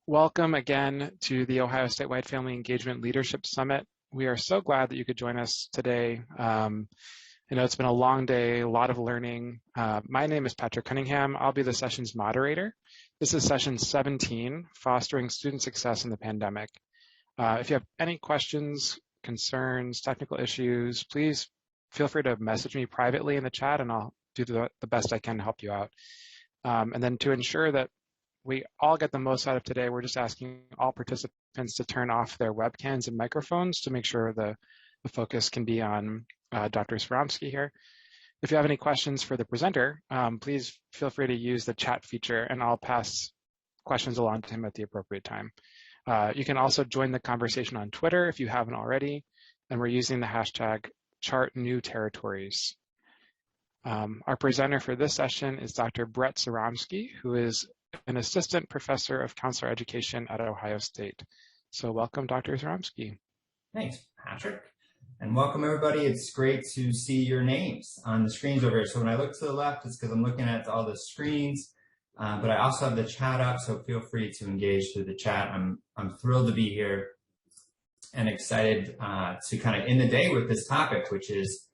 Welcome again to the Ohio Statewide Family Engagement Leadership Summit. We are so glad that you could join us today. I know it's been a long day, a lot of learning. My name is Patrick Cunningham. I'll be the session's moderator. This is session 17, Fostering Student Success in the Pandemic. If you have any questions, concerns, technical issues, please feel free to message me privately in the chat and I'll do the best I can to help you out. And then to ensure that we all get the most out of today, we're just asking all participants to turn off their webcams and microphones to make sure the focus can be on Dr. Swarovski here. If you have any questions for the presenter, please feel free to use the chat feature and I'll pass questions along to him at the appropriate time. You can also join the conversation on Twitter if you haven't already, and we're using the hashtag #ChartNewTerritories. Our presenter for this session is Dr. Brett Swarovski, who is an assistant professor of counselor education at Ohio State. So welcome, Dr. Swarovski. Thanks, Patrick. And welcome, everybody. It's great to see your names on the screens over here. So when I look to the left, it's because I'm looking at all the screens, but I also have the chat up, so feel free to engage through the chat. I'm thrilled to be here and excited to kind of end the day with this topic, which is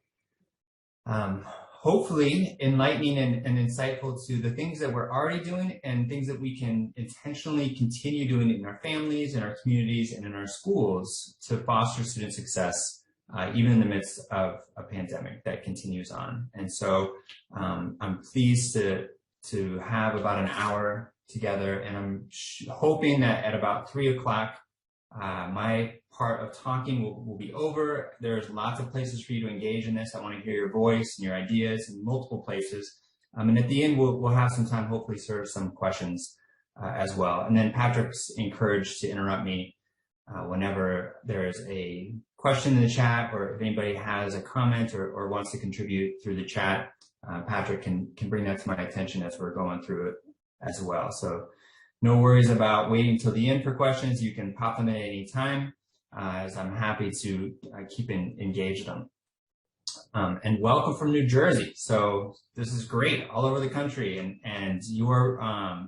hopefully enlightening and insightful to the things that we're already doing and things that we can intentionally continue doing in our families, in our communities, and in our schools to foster student success, even in the midst of a pandemic that continues on. And so I'm pleased to have about an hour together, and I'm hoping that at about 3 o'clock, my part of talking will be over. There's lots of places for you to engage in this. I want to hear your voice and your ideas in multiple places. And at the end, we'll have some time, hopefully serve some questions as well. And then Patrick's encouraged to interrupt me whenever there is a question in the chat, or if anybody has a comment or wants to contribute through the chat, Patrick can bring that to my attention as we're going through it as well. So no worries about waiting until the end for questions. You can pop them in at any time, as I'm happy to keep engaged them. And welcome from New Jersey. So this is great all over the country, and your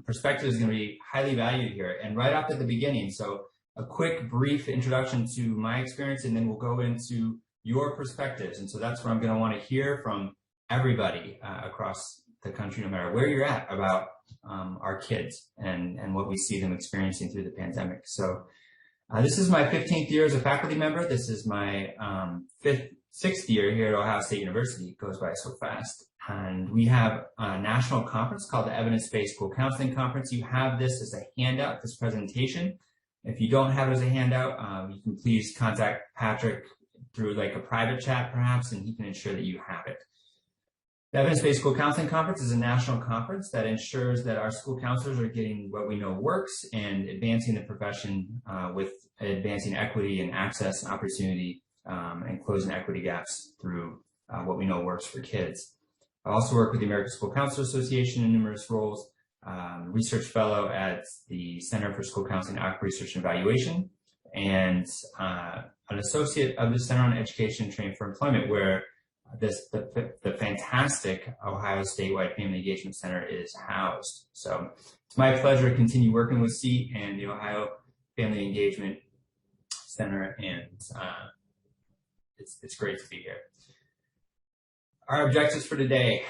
perspective is going to be highly valued here. And right off at the beginning, so a quick brief introduction to my experience, and then we'll go into your perspectives. And so that's where I'm going to want to hear from everybody across the country, no matter where you're at, about our kids and what we see them experiencing through the pandemic. So this is my 15th year as a faculty member. This is my 6th year here at Ohio State University. It goes by so fast. And we have a national conference called the Evidence-Based School Counseling Conference. You have this as a handout, this presentation. If you don't have it as a handout, you can please contact Patrick through like a private chat perhaps, and he can ensure that you have it. The Evidence-Based School Counseling Conference is a national conference that ensures that our school counselors are getting what we know works and advancing the profession with advancing equity and access and opportunity and closing equity gaps through what we know works for kids. I also work with the American School Counselor Association in numerous roles, research fellow at the Center for School Counseling Research and Evaluation, and an associate of the Center on Education and Training for Employment, where the fantastic Ohio Statewide Family Engagement Center is housed. So it's my pleasure to continue working with CEAT and the Ohio Family Engagement Center, and it's great to be here. Our objectives for today: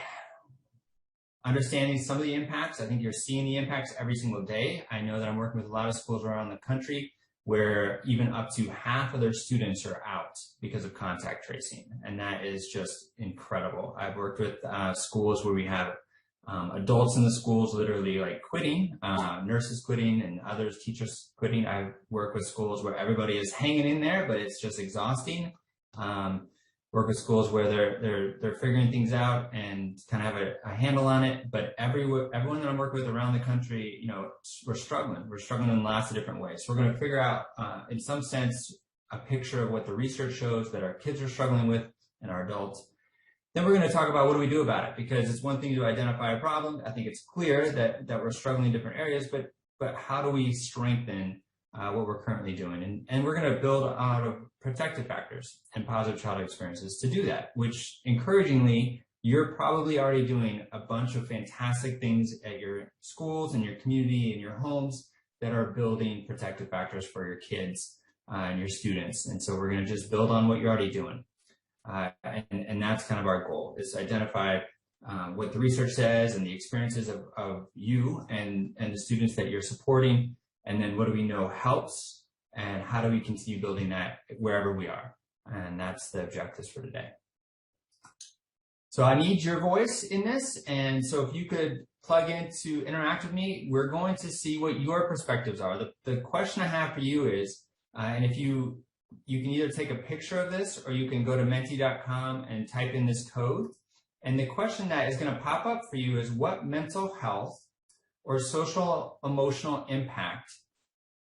understanding some of the impacts. I think you're seeing the impacts every single day. I know that I'm working with a lot of schools around the country where even up to half of their students are out because of contact tracing. And that is just incredible. I've worked with schools where we have adults in the schools literally like quitting, nurses quitting and others, teachers quitting. I've worked with schools where everybody is hanging in there, but it's just exhausting. Work with schools where they're figuring things out and kind of have a handle on it. But everyone that I'm working with around the country, you know, we're struggling. We're struggling in lots of different ways. So we're going to figure out, in some sense, a picture of what the research shows that our kids are struggling with and our adults. Then we're going to talk about what do we do about it, because it's one thing to identify a problem. I think it's clear that we're struggling in different areas, but how do we strengthen what we're currently doing? And we're going to build out of protective factors and positive childhood experiences to do that, which encouragingly, you're probably already doing a bunch of fantastic things at your schools and your community and your homes that are building protective factors for your kids and your students. And so we're going to just build on what you're already doing. And that's kind of our goal, is to identify what the research says and the experiences of you and the students that you're supporting. And then what do we know helps, and how do we continue building that wherever we are? And that's the objectives for today. So I need your voice in this. And so if you could plug in to interact with me, we're going to see what your perspectives are. The question I have for you is, and if you can either take a picture of this, or you can go to menti.com and type in this code. And the question that is going to pop up for you is, what mental health or social emotional impact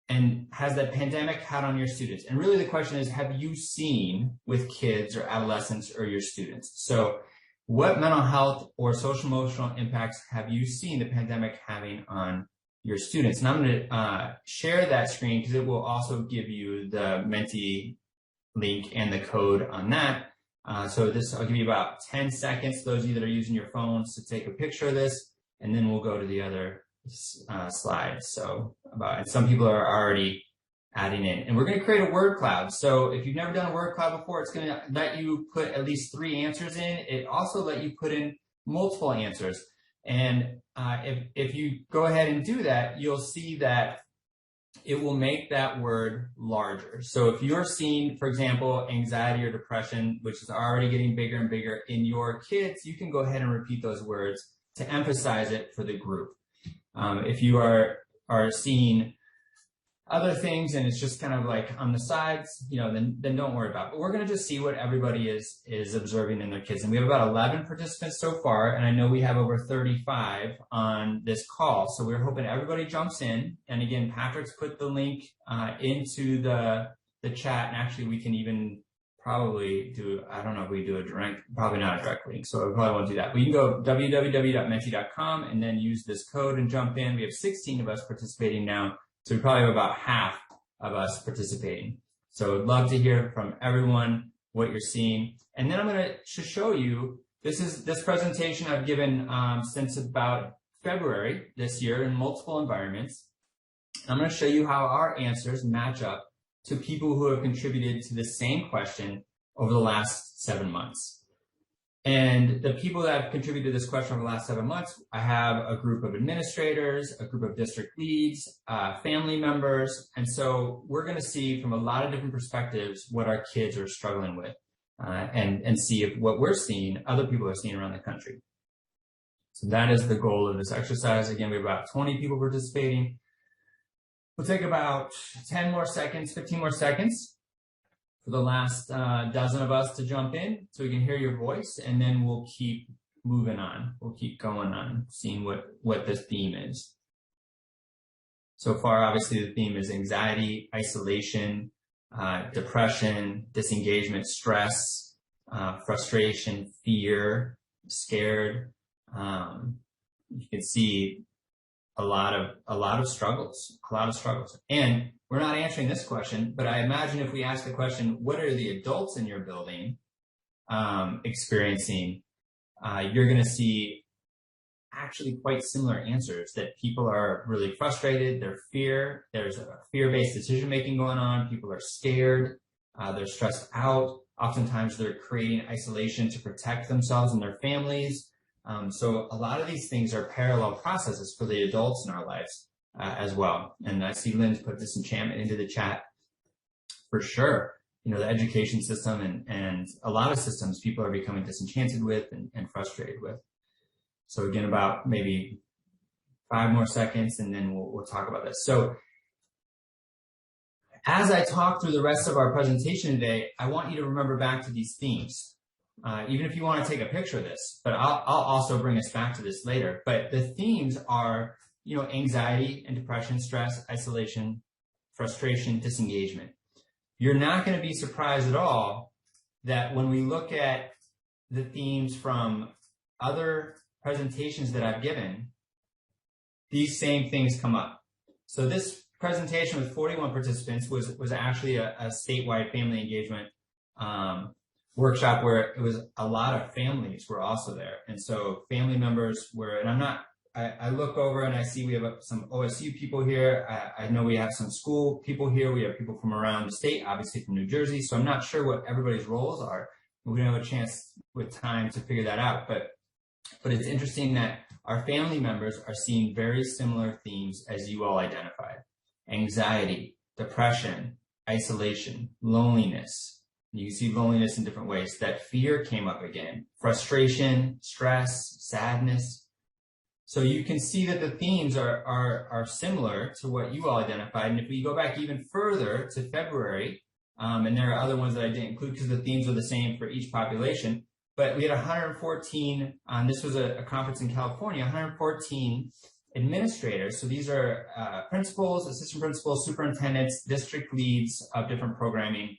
and has the pandemic had on your students? And really the question is, have you seen with kids or adolescents or your students? So what mental health or social emotional impacts have you seen the pandemic having on your students? And I'm going to share that screen, because it will also give you the Menti link and the code on that. So I'll give you about 10 seconds, those of you that are using your phones, to take a picture of this, and then we'll go to the other slides. So and some people are already adding in, and we're going to create a word cloud. So if you've never done a word cloud before, it's going to let you put at least 3 answers in. It also let you put in multiple answers. And if you go ahead and do that, you'll see that it will make that word larger. So if you're seeing, for example, anxiety or depression, which is already getting bigger and bigger in your kids, you can go ahead and repeat those words to emphasize it for the group. If you are seeing other things and it's just kind of like on the sides, then don't worry about it. But we're going to just see what everybody is observing in their kids. And we have about 11 participants so far, and I know we have over 35 on this call. So we're hoping everybody jumps in. And again, Patrick's put the link into the chat, and actually we can even probably do, I don't know if we do a direct, probably not a direct link, so we probably won't do that. We can go www.menti.com and then use this code and jump in. We have 16 of us participating now. So we probably have about half of us participating. So I'd love to hear from everyone what you're seeing. And then I'm going to show you, this presentation I've given since about February this year in multiple environments. I'm going to show you how our answers match up to people who have contributed to the same question over the last 7 months. And the people that have contributed to this question over the last 7 months, I have a group of administrators, a group of district leads, family members. And so we're going to see from a lot of different perspectives what our kids are struggling with, and see if what we're seeing, other people are seeing around the country. So that is the goal of this exercise. Again, we have about 20 people participating. We'll take about 10 more seconds, 15 more seconds for the last dozen of us to jump in so we can hear your voice, and then we'll keep moving on. We'll keep going on, seeing what this theme is. So far, obviously, the theme is anxiety, isolation, depression, disengagement, stress, frustration, fear, scared. You can see a lot of struggles. And we're not answering this question, but I imagine if we ask the question, what are the adults in your building experiencing, you're going to see actually quite similar answers, that people are really frustrated, there's a fear-based decision-making going on, people are scared, they're stressed out, oftentimes they're creating isolation to protect themselves and their families. So a lot of these things are parallel processes for the adults in our lives as well. And I see Lynn's put disenchantment into the chat for sure. The education system and a lot of systems people are becoming disenchanted with and frustrated with. So again, about maybe 5 more seconds, and then we'll talk about this. So as I talk through the rest of our presentation today, I want you to remember back to these themes. Even if you want to take a picture of this, but I'll also bring us back to this later. But the themes are, anxiety and depression, stress, isolation, frustration, disengagement. You're not going to be surprised at all that when we look at the themes from other presentations that I've given, these same things come up. So this presentation with 41 participants was actually a statewide family engagement workshop where it was a lot of families were also there. And so family members were, and I'm not I look over and I see we have some OSU people here. I know we have some school people here. We have people from around the state, obviously from New Jersey. So I'm not sure what everybody's roles are. We don't have a chance with time to figure that out. But it's interesting that our family members are seeing very similar themes as you all identified: anxiety, depression, isolation, loneliness. You can see loneliness in different ways. That fear came up again, frustration, stress, sadness. So you can see that the themes are similar to what you all identified. And if we go back even further to February, and there are other ones that I didn't include because the themes are the same for each population, but we had 114, this was a conference in California, 114 administrators. So these are principals, assistant principals, superintendents, district leads of different programming.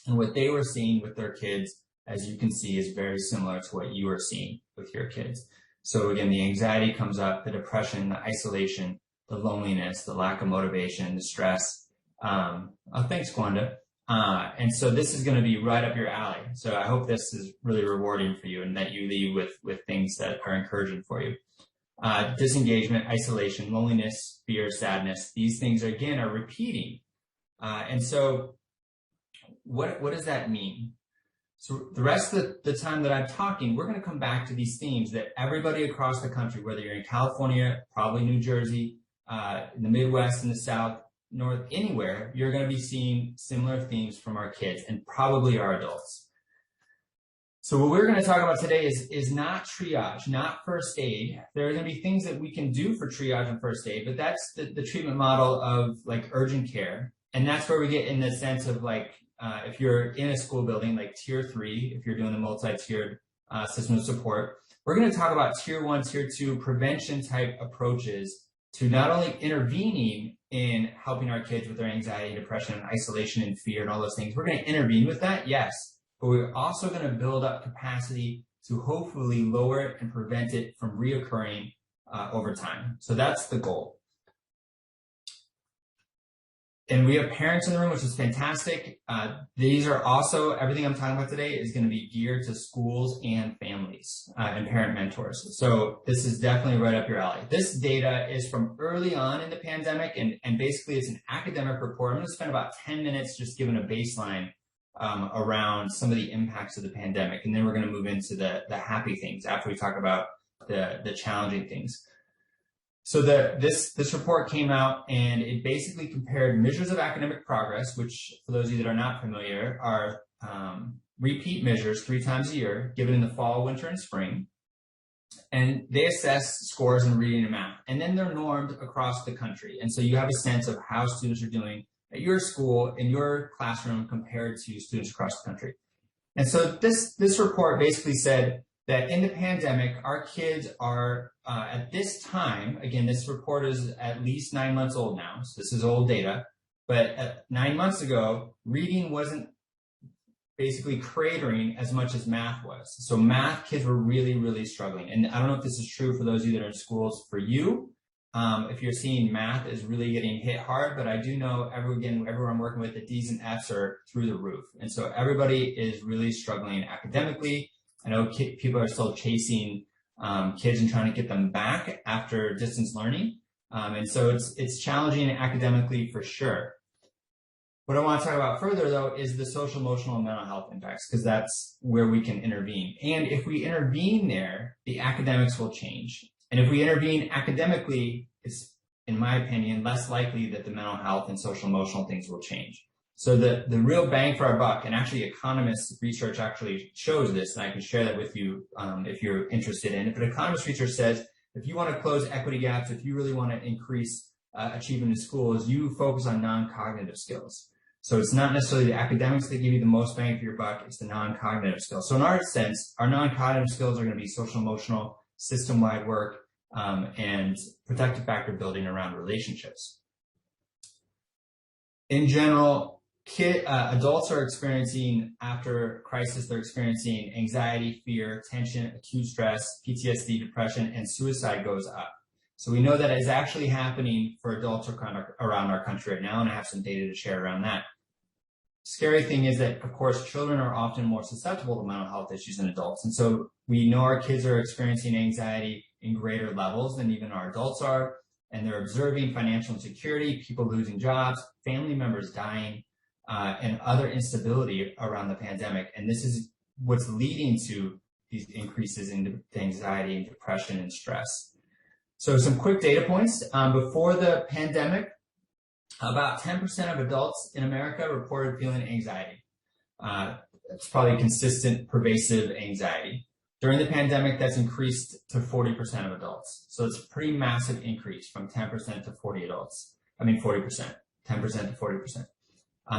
And what they were seeing with their kids, as you can see, is very similar to what you are seeing with your kids. So again, the anxiety comes up, the depression, the isolation, the loneliness, the lack of motivation, the stress. Thanks, Gwanda. And so this is going to be right up your alley. So I hope this is really rewarding for you and that you leave with things that are encouraging for you. Disengagement, isolation, loneliness, fear, sadness. These things, again, are repeating. And so what does that mean? So the rest of the time that I'm talking, we're going to come back to these themes that everybody across the country, whether you're in California, probably New Jersey, in the Midwest, in the South, North, anywhere, you're going to be seeing similar themes from our kids and probably our adults. So what we're going to talk about today is not triage, not first aid. There are going to be things that we can do for triage and first aid, but that's the treatment model of like urgent care. And that's where we get in the sense of like, if you're in a school building, like tier 3, if you're doing the multi-tiered system of support, we're going to talk about tier 1, tier 2 prevention type approaches to not only intervening in helping our kids with their anxiety, depression, and isolation and fear and all those things. We're going to intervene with that, yes, but we're also going to build up capacity to hopefully lower it and prevent it from reoccurring over time. So that's the goal. And we have parents in the room, which is fantastic. These are also, everything I'm talking about today is going to be geared to schools and families and parent mentors. So this is definitely right up your alley. This data is from early on in the pandemic, and basically it's an academic report. I'm going to spend about 10 minutes just giving a baseline around some of the impacts of the pandemic. And then we're going to move into the happy things after we talk about the challenging things. So this report came out and it basically compared measures of academic progress, which for those of you that are not familiar are repeat measures 3 times a year, given in the fall, winter, and spring. And they assess scores in reading and math. And then they're normed across the country. And so you have a sense of how students are doing at your school, in your classroom, compared to students across the country. And so this report basically said that in the pandemic, our kids are, at this time, again, this report is at least 9 months old now, so this is old data, but 9 months ago, reading wasn't basically cratering as much as math was. So math, kids were really, really struggling. And I don't know if this is true for those of you that are in schools for you, if you're seeing math is really getting hit hard, but I do know everyone I'm working with, the D's and F's are through the roof. And so everybody is really struggling academically. I know people are still chasing kids and trying to get them back after distance learning. And so it's challenging academically for sure. What I want to talk about further, though, is the social, emotional, and mental health impacts, because that's where we can intervene. And if we intervene there, the academics will change. And if we intervene academically, it's, in my opinion, less likely that the mental health and social, emotional things will change. So the real bang for our buck, and actually economist research actually shows this, and I can share that with you if you're interested in it. But economist research says if you want to close equity gaps, if you really want to increase achievement in schools, you focus on non-cognitive skills. So it's not necessarily the academics that give you the most bang for your buck, it's the non-cognitive skills. So in our sense, our non-cognitive skills are going to be social, emotional, system-wide work, and protective factor building around relationships. In general, adults are experiencing, after crisis, they're experiencing anxiety, fear, tension, acute stress, PTSD, depression, and suicide goes up. So we know that is actually happening for adults around our country right now, and I have some data to share around that. scary thing is that, of course, children are often more susceptible to mental health issues than adults. And so we know our kids are experiencing anxiety in greater levels than even our adults are. And they're observing financial insecurity, people losing jobs, family members dying, and other instability around the pandemic. And this is what's leading to these increases in anxiety and depression and stress. So some quick data points. Before the pandemic, about 10% of adults in America reported feeling anxiety. It's probably consistent, pervasive anxiety. During the pandemic, that's increased to 40% of adults. So it's a pretty massive increase from 10% to 40%, 10% to 40%.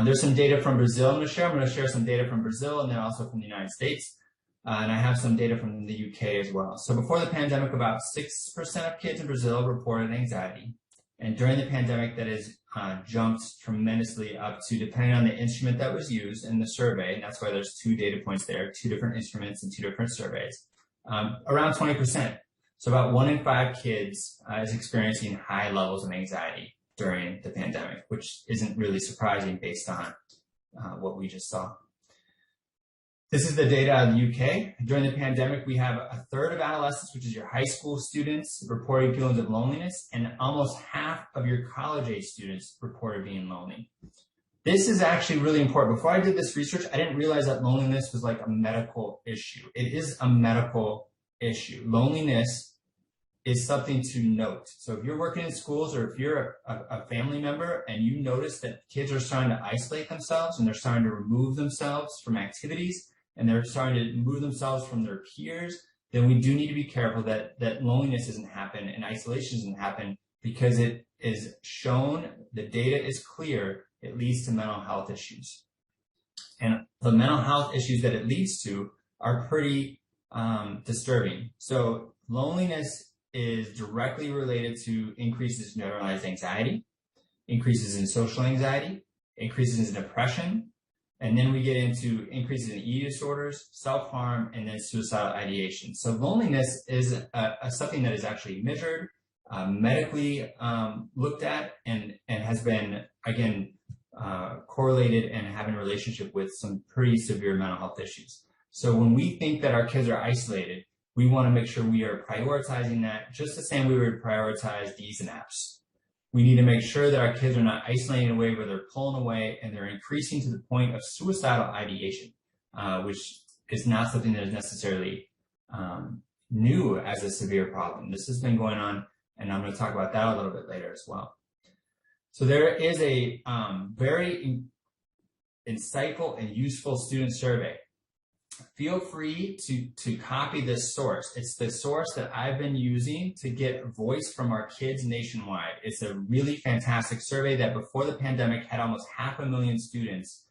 There's some data from Brazil I'm going to share some data from Brazil and then also from the United States. And I have some data from the UK as well. So before the pandemic, about 6% of kids in Brazil reported anxiety. And during the pandemic, that has jumped tremendously up to, depending on the instrument that was used in the survey, and that's why there's 2 data points there, 2 different instruments and 2 different surveys, around 20%. So about 1 in 5 kids is experiencing high levels of anxiety during the pandemic, which isn't really surprising based on what we just saw. This is the data out of the UK. During the pandemic, we have a third of adolescents, which is your high school students, reporting feelings of loneliness, and almost half of your college-age students reported being lonely. This is actually really important. Before I did this research, I didn't realize that loneliness was like a medical issue. It is a medical issue. Loneliness is something to note. So if you're working in schools or if you're a family member and you notice that kids are starting to isolate themselves and they're starting to remove themselves from activities, and they're starting to move themselves from their peers, then we do need to be careful that loneliness doesn't happen and isolation doesn't happen, because it is shown, the data is clear, it leads to mental health issues. And the mental health issues that it leads to are pretty disturbing. So loneliness is directly related to increases in generalized anxiety, increases in social anxiety, increases in depression, and then we get into increases in eating disorders, self-harm, and then suicidal ideation. So loneliness is something that is actually measured, medically looked at, and has been, again, correlated and having a relationship with some pretty severe mental health issues. So when we think that our kids are isolated, we want to make sure we are prioritizing that just the same we would prioritize these and apps. We need to make sure that our kids are not isolating in a way where they're pulling away and they're increasing to the point of suicidal ideation, which is not something that is necessarily new as a severe problem. This has been going on, and I'm going to talk about that a little bit later as well. So there is a very insightful and useful student survey. Feel free to copy this source. It's the source that I've been using to get voice from our kids nationwide. It's a really fantastic survey that before the pandemic had almost 500,000 students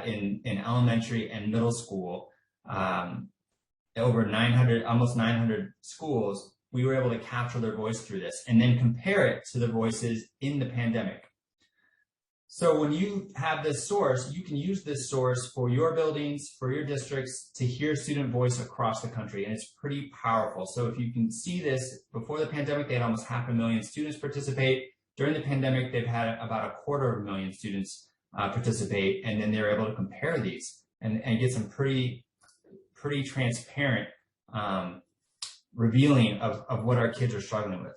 in elementary and middle school, over 900, almost 900 schools. We were able to capture their voice through this and then compare it to the voices in the pandemic. So when you have this source, you can use this source for your buildings, for your districts, to hear student voice across the country, and it's pretty powerful. So if you can see this, before the pandemic, they had almost 500,000 students participate. During the pandemic, they've had about 250,000 students participate, and then they're able to compare these and get some pretty transparent revealing of what our kids are struggling with.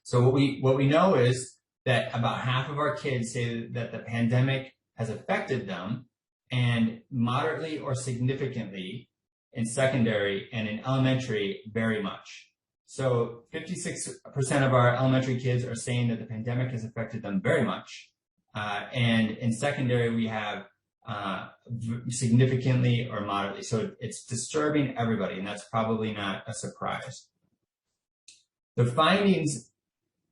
So what we know is that about half of our kids say that the pandemic has affected them, and moderately or significantly in secondary, and in elementary, very much. So 56% of our elementary kids are saying that the pandemic has affected them very much. And in secondary, we have significantly or moderately. So it's disturbing everybody, and that's probably not a surprise. The findings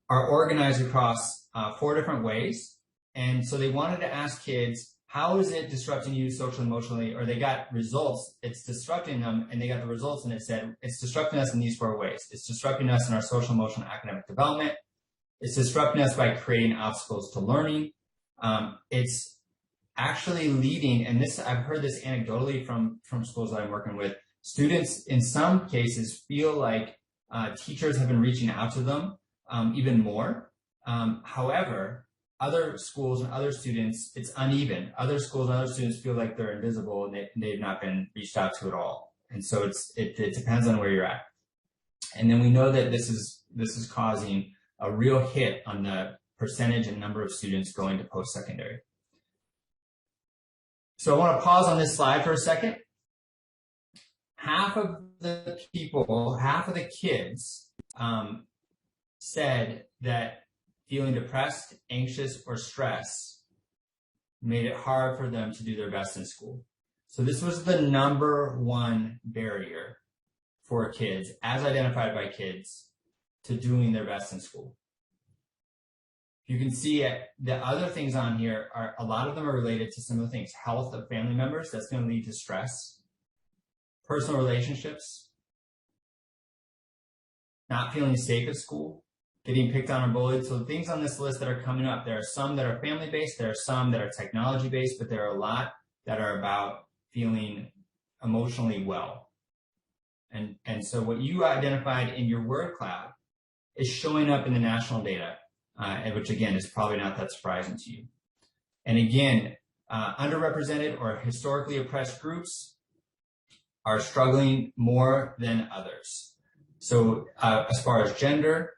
are organized across 4 different ways. And so they wanted to ask kids, how is it disrupting you socially, emotionally? Or they got results, it's disrupting them, and they got the results, and it said, it's disrupting us in these 4 ways. It's disrupting us in our social, emotional, academic development. It's disrupting us by creating obstacles to learning. It's actually leading, and this, I've heard this anecdotally from schools that I'm working with, students in some cases feel like teachers have been reaching out to them even more. However, other schools and other students, it's uneven. Other schools and other students feel like they're invisible and they've not been reached out to at all. And so it depends on where you're at. And then we know that this is causing a real hit on the percentage and number of students going to post-secondary. So I want to pause on this slide for a second. Half of the kids said that feeling depressed, anxious, or stressed made it hard for them to do their best in school. So this was the number one barrier for kids, as identified by kids, to doing their best in school. You can see the other things on here are, a lot of them are related to some of the things. Health of family members, that's going to lead to stress. Personal relationships. Not feeling safe at school. Getting picked on or bullied. So things on this list that are coming up, there are some that are family-based, there are some that are technology-based, but there are a lot that are about feeling emotionally well. And so what you identified in your word cloud is showing up in the national data, which again is probably not that surprising to you. And again, underrepresented or historically oppressed groups are struggling more than others. So as far as gender,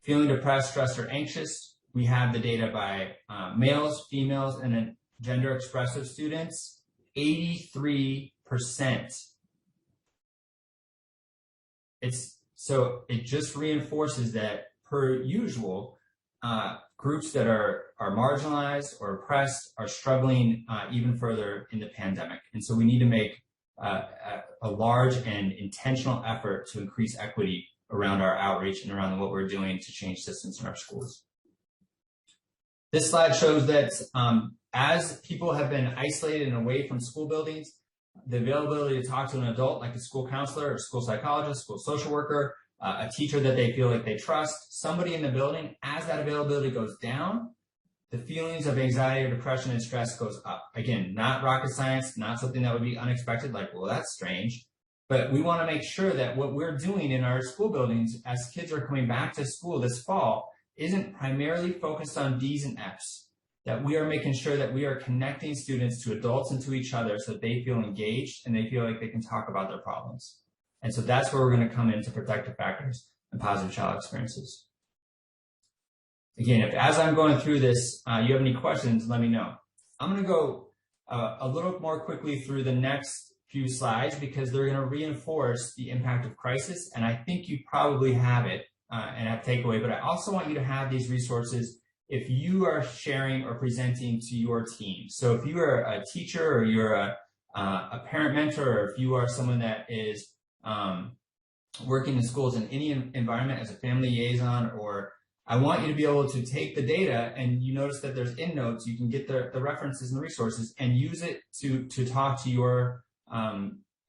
feeling depressed, stressed, or anxious, we have the data by males, females, and then gender expressive students, 83%. So it just reinforces that, per usual, groups that are marginalized or oppressed are struggling even further in the pandemic. And so we need to make a large and intentional effort to increase equity around our outreach and around what we're doing to change systems in our schools. This slide shows that as people have been isolated and away from school buildings, the availability to talk to an adult like a school counselor or school psychologist, school social worker, a teacher that they feel like they trust, somebody in the building, as that availability goes down, the feelings of anxiety or depression and stress goes up. Again, not rocket science, not something that would be unexpected, like, well, that's strange. But we want to make sure that what we're doing in our school buildings as kids are coming back to school this fall isn't primarily focused on D's and F's, that we are making sure that we are connecting students to adults and to each other so that they feel engaged and they feel like they can talk about their problems. And so that's where we're going to come into protective factors and positive child experiences. Again, as I'm going through this, you have any questions, let me know. I'm going to go a little more quickly through the next few slides because they're going to reinforce the impact of crisis. And I think you probably have it and have takeaway, but I also want you to have these resources if you are sharing or presenting to your team. So if you are a teacher or you're a parent mentor, or if you are someone that is working in schools in any environment as a family liaison, or I want you to be able to take the data and you notice that there's endnotes, you can get the references and the resources and use it to talk to your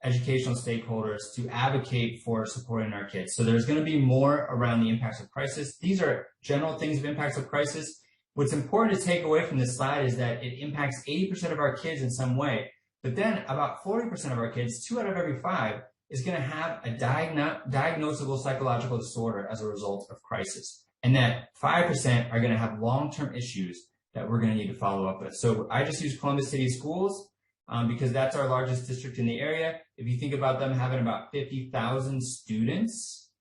educational stakeholders to advocate for supporting our kids. So there's going to be more around the impacts of crisis. These are general things of impacts of crisis. What's important to take away from this slide is that it impacts 80% of our kids in some way, but then about 40% of our kids, 2 out of every 5, is going to have a diagnosable psychological disorder as a result of crisis. And that 5% are going to have long-term issues that we're going to need to follow up with. So I just use Columbus City Schools because that's our largest district in the area. If you think about them having about 50,000 students,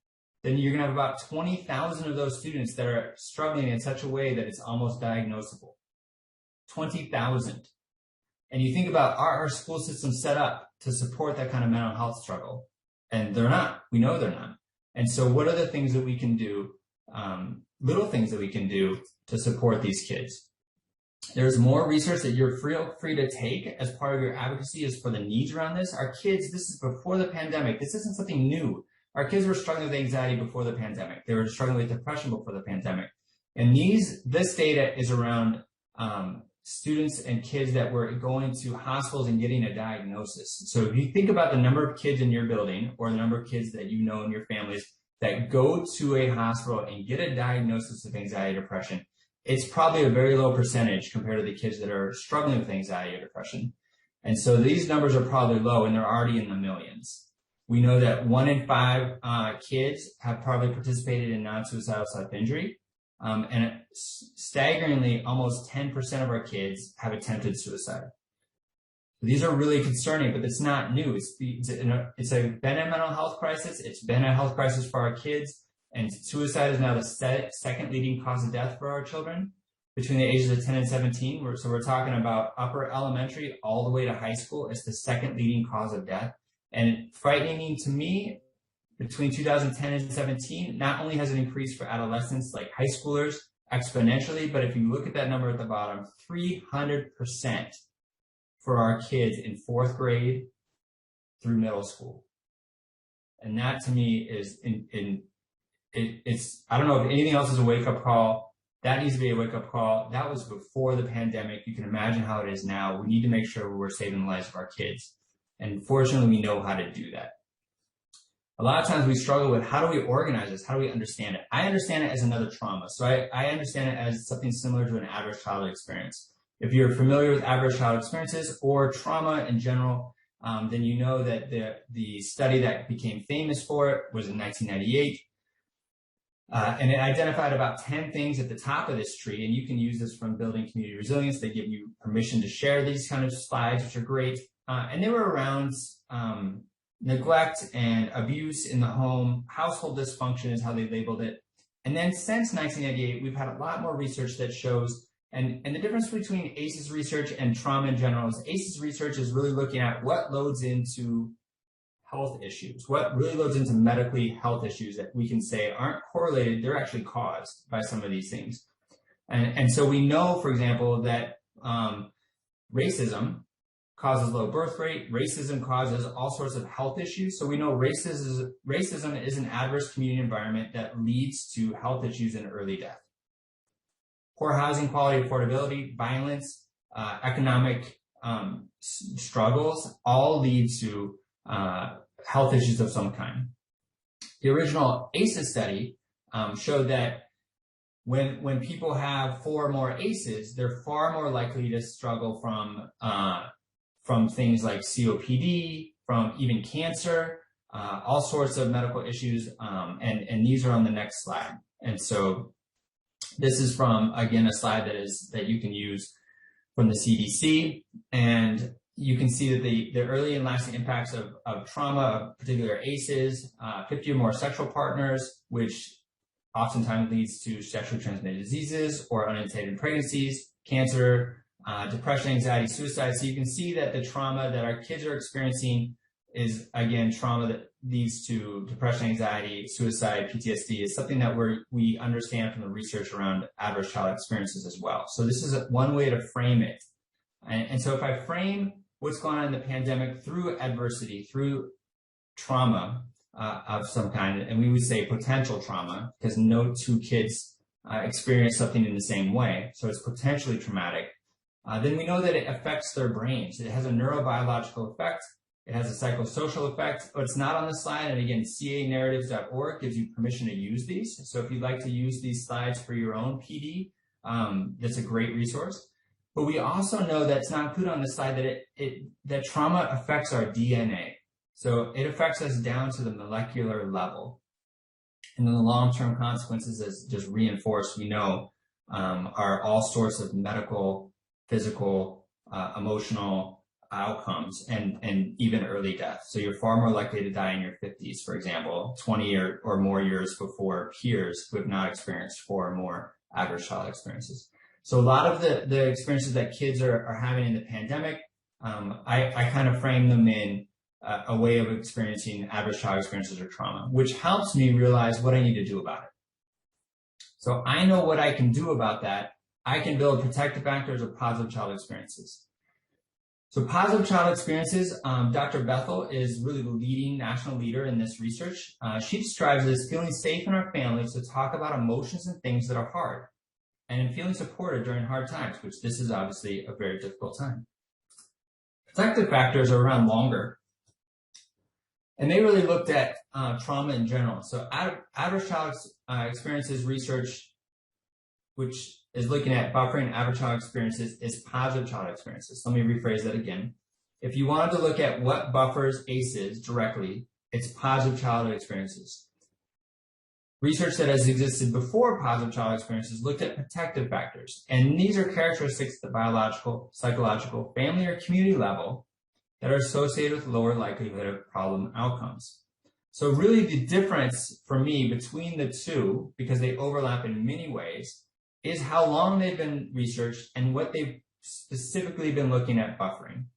then you're going to have about 20,000 of those students that are struggling in such a way that it's almost diagnosable. 20,000. And you think about our school system set up to support that kind of mental health struggle, and they're not. We know they're not. And so what are the things that we can do, little things that we can do to support these kids? There's more research that you're free to take as part of your advocacy is for the needs around this. Our kids, this is before the pandemic. This isn't something new. Our kids were struggling with anxiety before the pandemic. They were struggling with depression before the pandemic. And this data is around students and kids that were going to hospitals and getting a diagnosis. So if you think about the number of kids in your building or the number of kids that you know in your families that go to a hospital and get a diagnosis of anxiety or depression, it's probably a very low percentage compared to the kids that are struggling with anxiety or depression. And so these numbers are probably low and they're already in the millions. We know that 1 in 5 kids have probably participated in non-suicidal self-injury. And staggeringly, almost 10% of our kids have attempted suicide. These are really concerning, but it's not new. It's been a mental health crisis. It's been a health crisis for our kids, and suicide is now the second leading cause of death for our children between the ages of 10 and 17. So we're talking about upper elementary all the way to high school. It's the second leading cause of death. And frightening to me, between 2010 and 17, not only has it increased for adolescents like high schoolers exponentially, but if you look at that number at the bottom, 300% for our kids in 4th grade through middle school. And that to me is, it's, I don't know if anything else is a wake-up call. That needs to be a wake-up call. That was before the pandemic. You can imagine how it is now. We need to make sure we're saving the lives of our kids. And fortunately, we know how to do that. A lot of times we struggle with, how do we organize this? How do we understand it? I understand it as another trauma. So I understand it as something similar to an average childhood experience. If you're familiar with average childhood experiences or trauma in general, then you know that the study that became famous for it was in 1998. And it identified about 10 things at the top of this tree. And you can use this from building community resilience. They give you permission to share these kind of slides, which are great. And they were around neglect and abuse in the home. Household dysfunction is how they labeled it. And then since 1998, we've had a lot more research that shows, and the difference between ACEs research and trauma in general is ACEs research is really looking at what loads into health issues, what really loads into medically health issues that we can say aren't correlated, they're actually caused by some of these things. And so we know, for example, that racism causes low birth rate. Racism causes all sorts of health issues. So we know racism is an adverse community environment that leads to health issues and early death. Poor housing quality, affordability, violence, economic struggles all lead to health issues of some kind. The original ACEs study showed that when people have 4 or more ACEs, they're far more likely to struggle from things like COPD, from even cancer, all sorts of medical issues, and these are on the next slide. And so this is from, again, a slide that you can use from the CDC, and you can see that the early and lasting impacts of trauma, of particular ACEs, 50 or more sexual partners, which oftentimes leads to sexually transmitted diseases or unintended pregnancies, cancer, depression, anxiety, suicide. So you can see that the trauma that our kids are experiencing is, again, trauma that leads to depression, anxiety, suicide, PTSD is something that we understand from the research around adverse childhood experiences as well. So this is one way to frame it. And so if I frame what's going on in the pandemic through adversity, through trauma of some kind, and we would say potential trauma, because no 2 kids experience something in the same way, so it's potentially traumatic, then we know that it affects their brains. It has a neurobiological effect. It has a psychosocial effect, but it's not on the slide. And again, canarratives.org gives you permission to use these. So if you'd like to use these slides for your own PD, that's a great resource. But we also know that it's not included on the slide that trauma affects our DNA. So it affects us down to the molecular level. And then the long-term consequences, as just reinforced, we know, are all sorts of medical, physical, emotional outcomes, and even early death. So you're far more likely to die in your 50s, for example, 20 or more years before peers who have not experienced 4 or more average childhood experiences. So a lot of the experiences that kids are having in the pandemic, I kind of frame them in a way of experiencing average childhood experiences or trauma, which helps me realize what I need to do about it. So I know what I can do about that. I can build protective factors of positive childhood experiences. So positive childhood experiences, Dr. Bethel is really the leading national leader in this research. She describes it as feeling safe in our families to talk about emotions and things that are hard, and in feeling supported during hard times, which this is obviously a very difficult time. Protective factors are around longer, and they really looked at trauma in general. So average childhood experiences research, which is looking at buffering average childhood experiences, is positive childhood experiences. Let me rephrase that again. If you wanted to look at what buffers ACEs directly, it's positive childhood experiences. Research that has existed before positive child experiences looked at protective factors. And these are characteristics at the biological, psychological, family, or community level that are associated with lower likelihood of problem outcomes. So really the difference for me between the two, because they overlap in many ways, is how long they've been researched and what they've specifically been looking at buffering.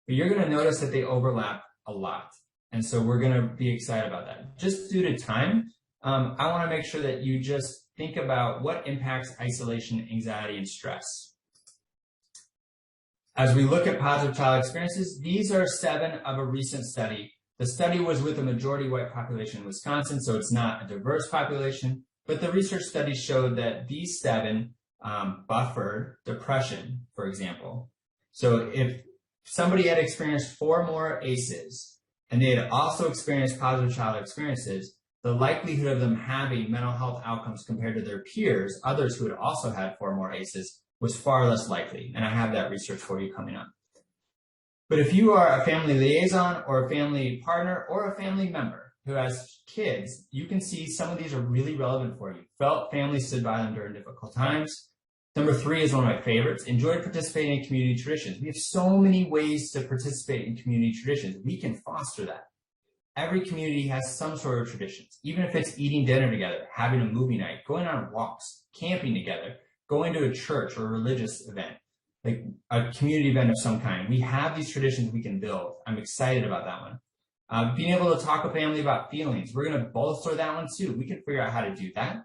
But you're going to notice that they overlap a lot. And so we're going to be excited about that. Just due to time, I want to make sure that you just think about what impacts isolation, anxiety, and stress. As we look at positive child experiences, these are 7 of a recent study. The study was with a majority white population in Wisconsin, so it's not a diverse population, but the research study showed that these 7 buffered depression, for example. So if somebody had experienced 4 more ACEs, and they had also experienced positive child experiences, the likelihood of them having mental health outcomes compared to their peers, others who had also had 4 more ACEs, was far less likely. And I have that research for you coming up. But if you are a family liaison or a family partner or a family member who has kids, you can see some of these are really relevant for you. Felt family stood by them during difficult times. Number 3 is one of my favorites. Enjoyed participating in community traditions. We have so many ways to participate in community traditions. We can foster that. Every community has some sort of traditions, even if it's eating dinner together, having a movie night, going on walks, camping together, going to a church or a religious event, like a community event of some kind. We have these traditions we can build. I'm excited about that one. Being able to talk with family about feelings. We're going to bolster that one too. We can figure out how to do that.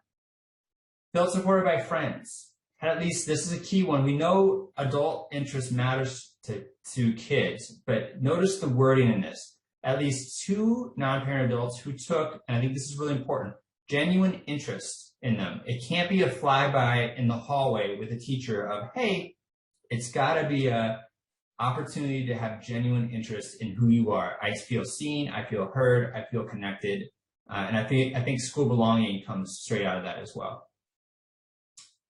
Felt supported by friends. And at least this is a key one. We know adult interest matters to kids, but notice the wording in this. At least 2 non-parent adults who took, and I think this is really important, genuine interest in them. It can't be a flyby in the hallway with a teacher of, hey, it's got to be a opportunity to have genuine interest in who you are. I feel seen, I feel heard, I feel connected, and I think school belonging comes straight out of that as well.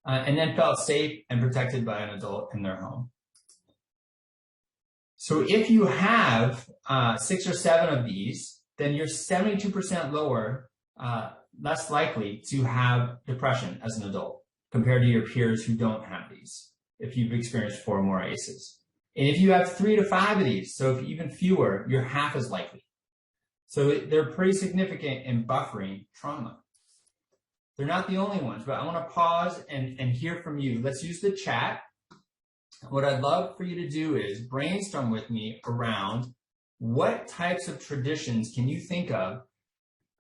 And then felt safe and protected by an adult in their home. So if you have 6 or 7 of these, then you're 72% lower, less likely to have depression as an adult compared to your peers who don't have these, if you've experienced 4 more ACEs. And if you have 3 to 5 of these, so if even fewer, you're half as likely. So they're pretty significant in buffering trauma. They're not the only ones, but I want to pause and hear from you. Let's use the chat. What I'd love for you to do is brainstorm with me around what types of traditions can you think of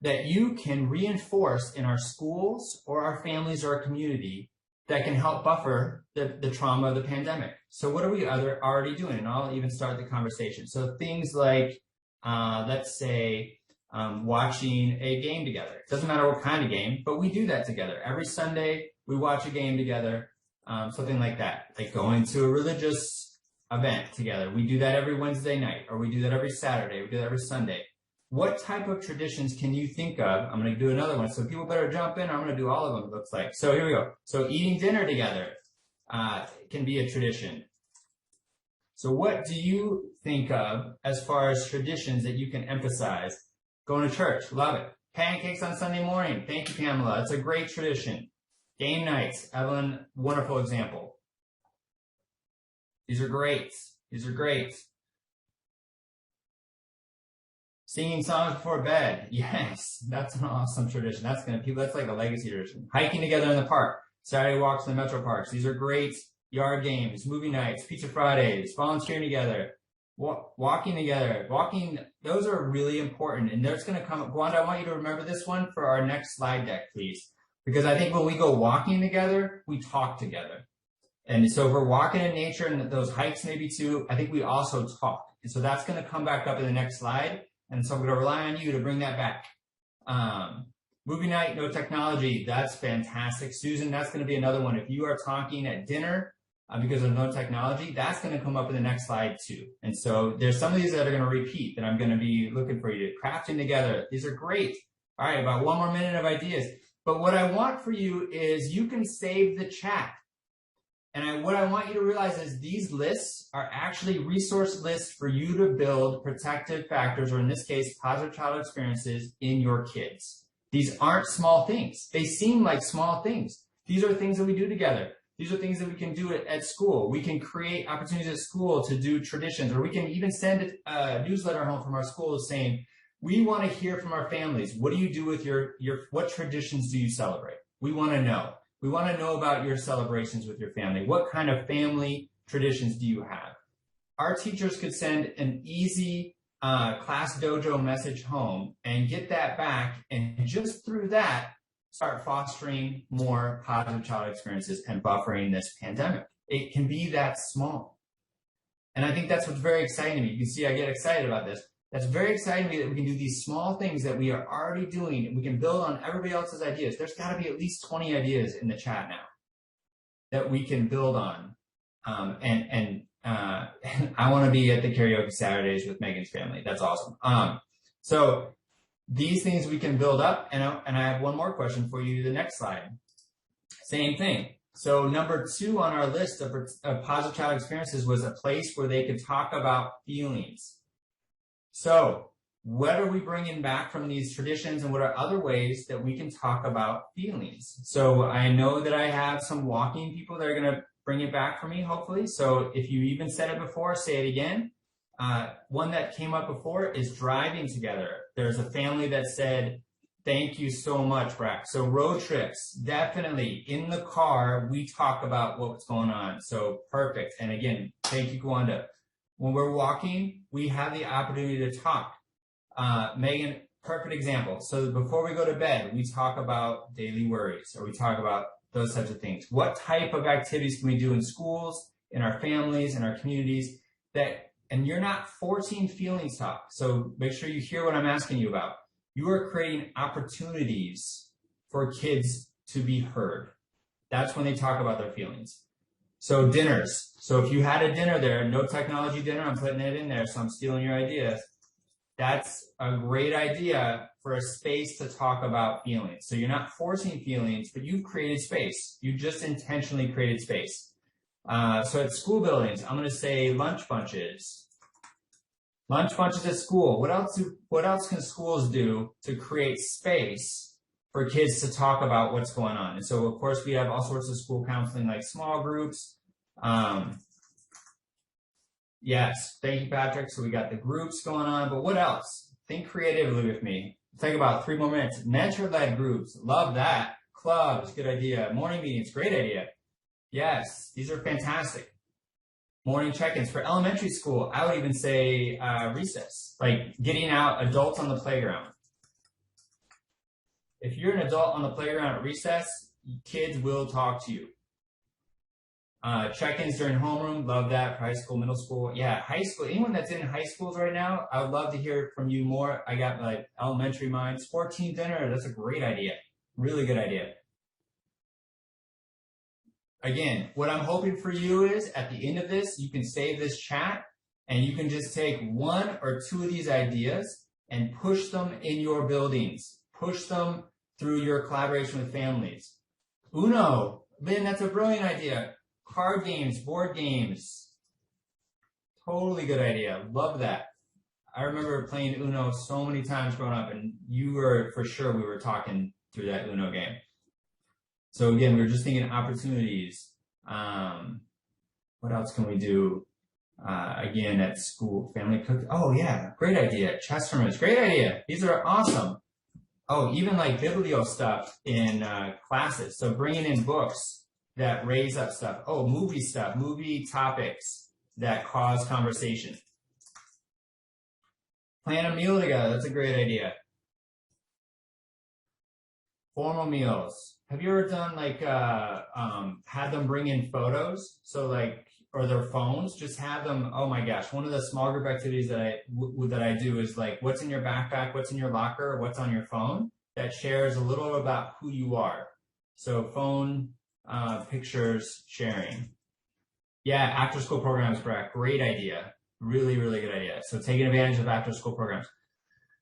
that you can reinforce in our schools or our families or our community that can help buffer the trauma of the pandemic. So what are we already doing? And I'll even start the conversation. So things like, let's say, watching a game together. It doesn't matter what kind of game, but we do that together. Every Sunday, we watch a game together. Something like that, like going to a religious event together. We do that every Wednesday night, or we do that every Saturday, we do that every Sunday. What type of traditions can you think of? I'm going to do another one, so people better jump in. I'm going to do all of them, it looks like. So here we go. So eating dinner together can be a tradition. So what do you think of as far as traditions that you can emphasize? Going to church, love it. Pancakes on Sunday morning. Thank you, Pamela. It's a great tradition. Game nights, Evelyn, wonderful example. These are great. These are great. Singing songs before bed. Yes, that's an awesome tradition. That's like a legacy tradition. Hiking together in the park. Saturday walks in the metro parks. These are great. Yard games, movie nights, pizza Fridays, volunteering together, walking together. Those are really important. And there's going to come, Gwanda, I want you to remember this one for our next slide deck, please. Because I think when we go walking together, we talk together. And so if we're walking in nature, and those hikes maybe too, I think we also talk. And so that's going to come back up in the next slide. And so I'm going to rely on you to bring that back. Movie night, no technology. That's fantastic. Susan, that's going to be another one. If you are talking at dinner because of no technology, that's going to come up in the next slide too. And so there's some of these that are going to repeat that I'm going to be looking for you to crafting together. These are great. All right, about 1 more minute of ideas. But what I want for you is you can save the chat. And what I want you to realize is these lists are actually resource lists for you to build protective factors, or in this case, positive childhood experiences in your kids. These aren't small things. They seem like small things. These are things that we do together. These are things that we can do at school. We can create opportunities at school to do traditions, or we can even send a newsletter home from our schools saying, we want to hear from our families. What do you do with what traditions do you celebrate? We want to know. We want to know about your celebrations with your family. What kind of family traditions do you have? Our teachers could send an easy class dojo message home and get that back, and just through that, start fostering more positive child experiences and buffering this pandemic. It can be that small. And I think that's what's very exciting to me. You can see I get excited about this. That's very exciting to me that we can do these small things that we are already doing, and we can build on everybody else's ideas. There's got to be at least 20 ideas in the chat now that we can build on. And I want to be at the karaoke Saturdays with Megan's family. That's awesome. So these things we can build up. And I have one more question for you. The next slide. Same thing. So number 2 on our list of positive child experiences was a place where they could talk about feelings. So what are we bringing back from these traditions, and what are other ways that we can talk about feelings? So I know that I have some walking people that are going to bring it back for me, hopefully. So if you even said it before, say it again. One that came up before is driving together. There's a family that said, thank you so much, Brack. So road trips, definitely in the car, we talk about what's going on. So perfect. And again, thank you, Gwanda. When we're walking, we have the opportunity to talk. Megan, perfect example. So before we go to bed, we talk about daily worries, or we talk about those types of things. What type of activities can we do in schools, in our families, in our communities and you're not forcing feelings talk. So make sure you hear what I'm asking you about. You are creating opportunities for kids to be heard. That's when they talk about their feelings. So dinners. So if you had a dinner there, no technology dinner, I'm putting it in there, so I'm stealing your ideas. That's a great idea for a space to talk about feelings. So you're not forcing feelings, but you've created space. You just intentionally created space. So at school buildings, I'm going to say lunch bunches. Lunch bunches at school. What else can schools do to create space for kids to talk about what's going on? And so, of course, we have all sorts of school counseling, like small groups. Yes, thank you, Patrick. So we got the groups going on, but what else? Think creatively with me. Take about 3 more minutes. Mentor-led groups, love that. Clubs, good idea. Morning meetings, great idea. Yes, these are fantastic. Morning check-ins for elementary school. I would even say recess, like getting out adults on the playground. If you're an adult on the playground at recess, kids will talk to you. Check-ins during homeroom, love that. For high school, middle school. Yeah, high school. Anyone that's in high schools right now, I would love to hear from you more. I got like elementary mind. Sport team dinner, that's a great idea. Really good idea. Again, what I'm hoping for you is at the end of this, you can save this chat and you can just take 1 or 2 of these ideas and push them in your buildings. Push them through your collaboration with families. Uno, Lynn, that's a brilliant idea. Card games, board games. Totally good idea. Love that. I remember playing Uno so many times growing up, and you were, for sure, we were talking through that Uno game. So again, we were just thinking opportunities. What else can we do? Again, at school, family cook. Oh yeah, great idea. Chess tournaments, great idea. These are awesome. Oh, even like biblio stuff in classes. So bringing in books that raise up stuff. Oh, movie stuff, movie topics that cause conversation. Plan a meal together. That's a great idea. Formal meals. Have you ever done like had them bring in photos? So like, or their phones, just have them. Oh my gosh, one of the small group activities that I do is like, what's in your backpack, what's in your locker, what's on your phone, that shares a little about who you are. So phone pictures sharing. Yeah, after school programs, Brett, great idea. Really, really good idea. So taking advantage of after school programs.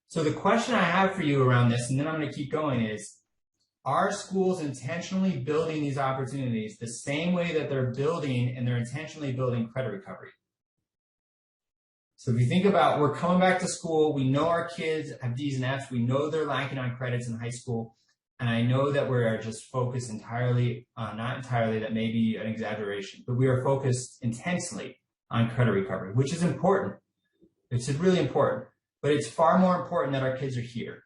So the question I have for you around this, and then I'm going to keep going, is, are schools intentionally building these opportunities the same way that they're building and they're intentionally building credit recovery? So if you think about, we're coming back to school, we know our kids have D's and F's, we know they're lacking on credits in high school, and I know that we are just focused entirely, not entirely, that may be an exaggeration, but we are focused intensely on credit recovery, which is important. It's really important, but it's far more important that our kids are here.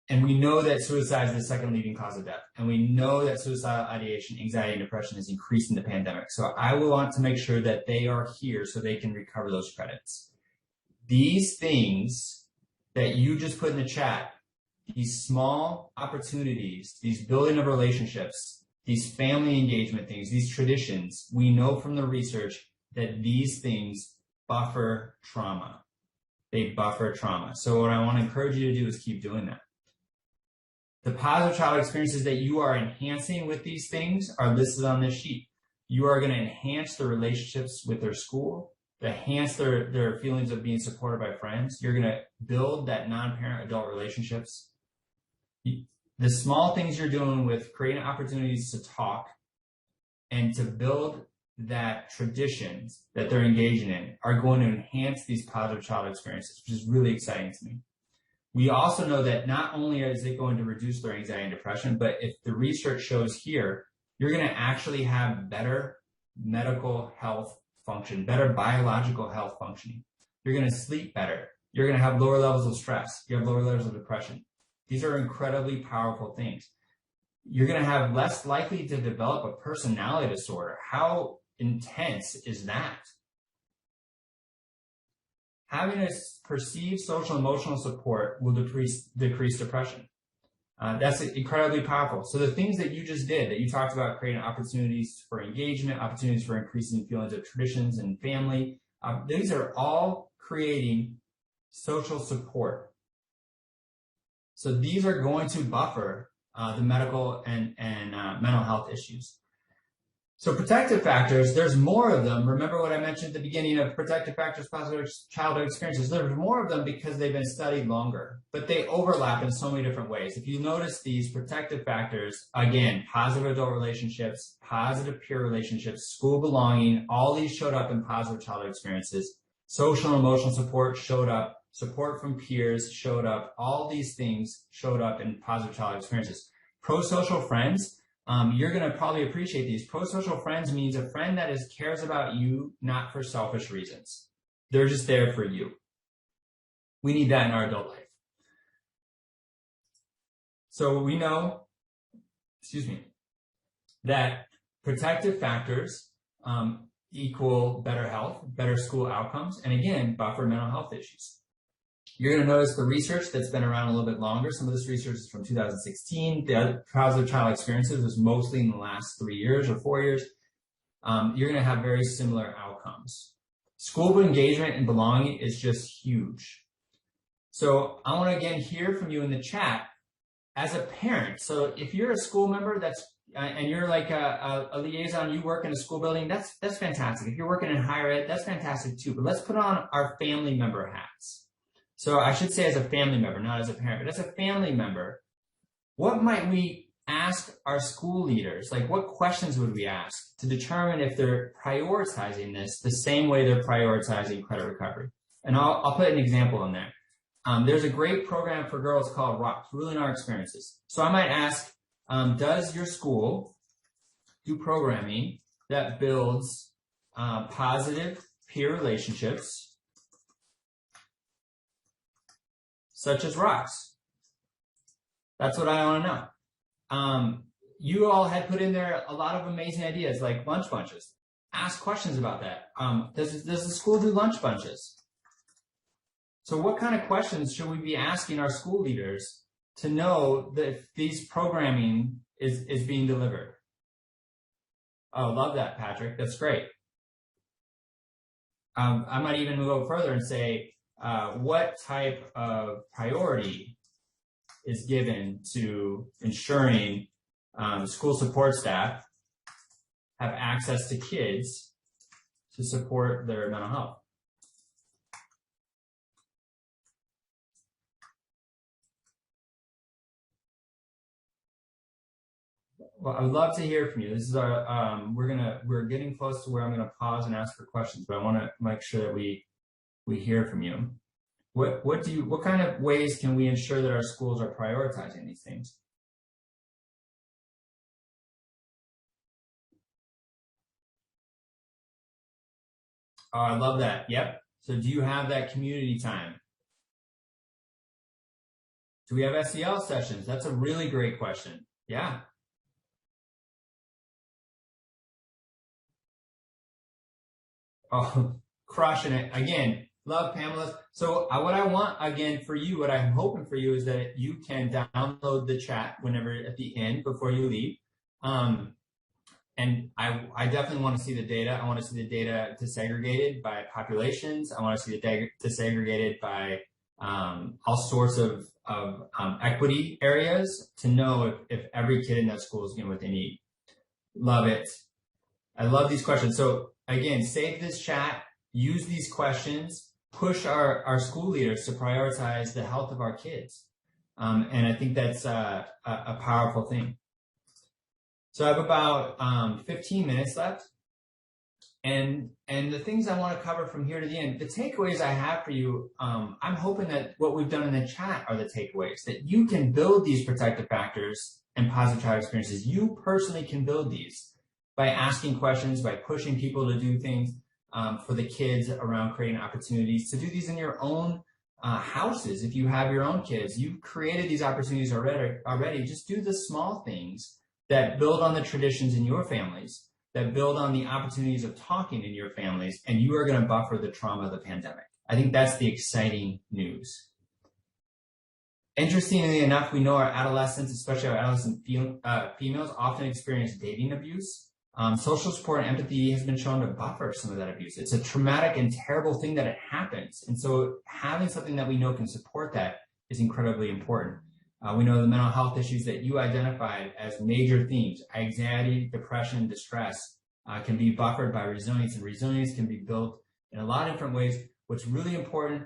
And we know that suicide is the second leading cause of death. And we know that suicidal ideation, anxiety, and depression has increased in the pandemic. So I will want to make sure that they are here so they can recover those credits. These things that you just put in the chat, these small opportunities, these building of relationships, these family engagement things, these traditions, we know from the research that these things buffer trauma. They buffer trauma. So what I want to encourage you to do is keep doing that. The positive childhood experiences that you are enhancing with these things are listed on this sheet. You are going to enhance the relationships with their school, enhance their feelings of being supported by friends. You're going to build that non-parent adult relationships. The small things you're doing with creating opportunities to talk and to build that traditions that they're engaging in are going to enhance these positive childhood experiences, which is really exciting to me. We also know that not only is it going to reduce their anxiety and depression, but if the research shows here, you're going to actually have better medical health function, better biological health functioning. You're going to sleep better. You're going to have lower levels of stress. You have lower levels of depression. These are incredibly powerful things. You're going to have less likely to develop a personality disorder. How intense is that? Having a perceived social emotional support will decrease depression. That's incredibly powerful. So the things that you just did, that you talked about creating opportunities for engagement, opportunities for increasing feelings of traditions and family, these are all creating social support. So these are going to buffer the medical and mental health issues. So protective factors, there's more of them. Remember what I mentioned at the beginning of protective factors, positive childhood experiences. There's more of them because they've been studied longer, but they overlap in so many different ways. If you notice these protective factors, again, positive adult relationships, positive peer relationships, school belonging, all these showed up in positive childhood experiences. Social and emotional support showed up. Support from peers showed up. All these things showed up in positive childhood experiences. Pro-social friends, you're going to probably appreciate these. Pro-social friends means a friend that cares about you, not for selfish reasons. They're just there for you. We need that in our adult life. So we know, that protective factors equal better health, better school outcomes, and again, buffer mental health issues. You're going to notice the research that's been around a little bit longer. Some of this research is from 2016. The positive child experiences was mostly in the last 3 years or 4 years. You're going to have very similar outcomes. School engagement and belonging is just huge. So I want to again hear from you in the chat as a parent. So if you're a school member and you're like a liaison, you work in a school building, that's fantastic. If you're working in higher ed, that's fantastic too. But let's put on our family member hats. So I should say as a family member, not as a parent, but as a family member, what might we ask our school leaders? Like what questions would we ask to determine if they're prioritizing this the same way they're prioritizing credit recovery? And I'll put an example in there. There's a great program for girls called ROCKS, Ruling Our Experiences. So I might ask, does your school do programming that builds positive peer relationships such as ROCKS? That's what I want to know. You all had put in there a lot of amazing ideas like lunch bunches. Ask questions about that. Does the school do lunch bunches? So what kind of questions should we be asking our school leaders to know that these programming is being delivered? Oh, love that, Patrick. That's great. I might even go further and say, what type of priority is given to ensuring school support staff have access to kids to support their mental health? Well, I would love to hear from you. This is our, we're getting close to where I'm going to pause and ask for questions, but I want to make sure that we hear from you. What kind of ways can we ensure that our schools are prioritizing these things? Oh, I love that. Yep. So do you have that community time? Do we have SEL sessions? That's a really great question. Yeah. Oh, crushing it. Again, love Pamela. So what I want, again, for you, what I'm hoping for you is that you can download the chat whenever at the end before you leave. And I definitely want to see the data. I want to see the data disaggregated by populations. I want to see the data disaggregated by all sorts of equity areas to know if every kid in that school is getting what they need. Love it. I love these questions. So again, save this chat, use these questions, push our school leaders to prioritize the health of our kids. And I think that's a powerful thing. So I have about 15 minutes left. And the things I want to cover from here to the end, the takeaways I have for you, I'm hoping that what we've done in the chat are the takeaways, that you can build these protective factors and positive child experiences. You personally can build these by asking questions, by pushing people to do things for the kids around creating opportunities, to do these in your own houses. If you have your own kids, you've created these opportunities already. Just do the small things that build on the traditions in your families, that build on the opportunities of talking in your families, and you are going to buffer the trauma of the pandemic. I think that's the exciting news. Interestingly enough, we know our adolescents, especially our adolescent females, often experience dating abuse. Social support and empathy has been shown to buffer some of that abuse. It's a traumatic and terrible thing that it happens. And so having something that we know can support that is incredibly important. We know the mental health issues that you identified as major themes, anxiety, depression, distress, can be buffered by resilience, and resilience can be built in a lot of different ways. What's really important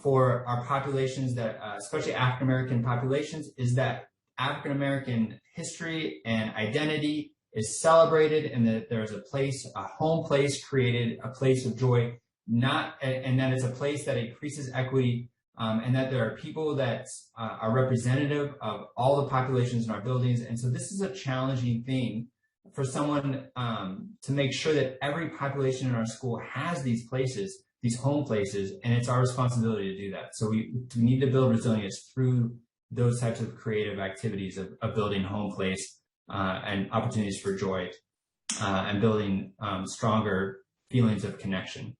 for our populations, that especially African-American populations, is that African-American history and identity is celebrated, and that there's a place, a home place created, a place of joy, and that it's a place that increases equity. And that there are people that are representative of all the populations in our buildings. And so this is a challenging thing for someone to make sure that every population in our school has these places, these home places, and it's our responsibility to do that. So we need to build resilience through those types of creative activities of building home place and opportunities for joy and building stronger feelings of connection.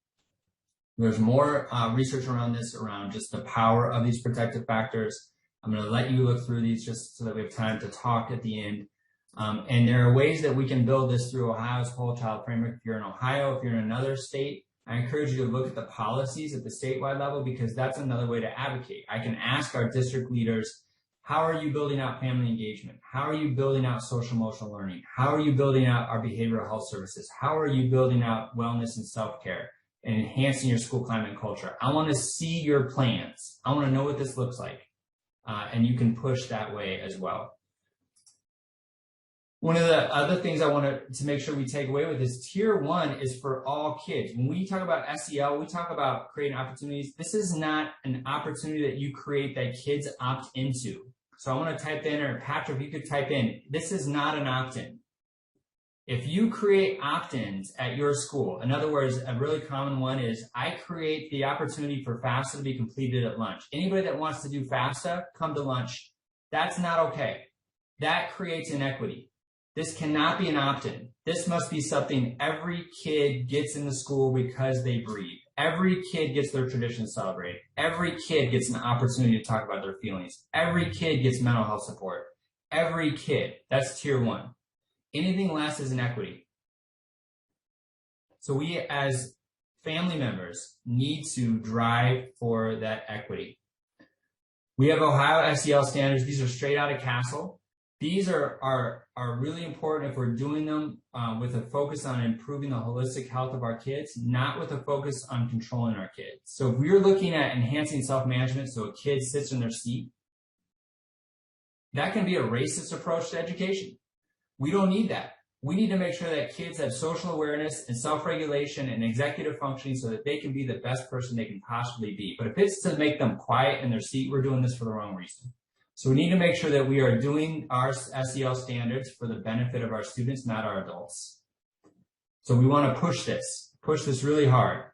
There's more research around this, around just the power of these protective factors. I'm going to let you look through these just so that we have time to talk at the end. And there are ways that we can build this through Ohio's Whole Child Framework. If you're in Ohio, if you're in another state, I encourage you to look at the policies at the statewide level, because that's another way to advocate. I can ask our district leaders, how are you building out family engagement? How are you building out social emotional learning? How are you building out our behavioral health services? How are you building out wellness and self-care and enhancing your school climate and culture? I want to see your plans. I want to know what this looks like. And you can push that way as well. One of the other things I want to make sure we take away with this, tier 1 is for all kids. When we talk about SEL, we talk about creating opportunities. This is not an opportunity that you create that kids opt into. So I want to type in, or Patrick, if you could type in, this is not an opt-in. If you create opt-ins at your school, in other words, a really common one is, I create the opportunity for FAFSA to be completed at lunch. Anybody that wants to do FAFSA, come to lunch. That's not okay. That creates inequity. This cannot be an opt-in. This must be something every kid gets in the school because they breathe. Every kid gets their traditions celebrated. Every kid gets an opportunity to talk about their feelings. Every kid gets mental health support. Every kid. That's tier 1. Anything less is inequity. So we as family members need to drive for that equity. We have Ohio SEL standards. These are straight out of Castle. These are really important if we're doing them with a focus on improving the holistic health of our kids, not with a focus on controlling our kids. So if we're looking at enhancing self-management so a kid sits in their seat, that can be a racist approach to education. We don't need that. We need to make sure that kids have social awareness and self-regulation and executive functioning so that they can be the best person they can possibly be. But if it's to make them quiet in their seat, we're doing this for the wrong reason. So we need to make sure that we are doing our SEL standards for the benefit of our students, not our adults. So we want to push this really hard.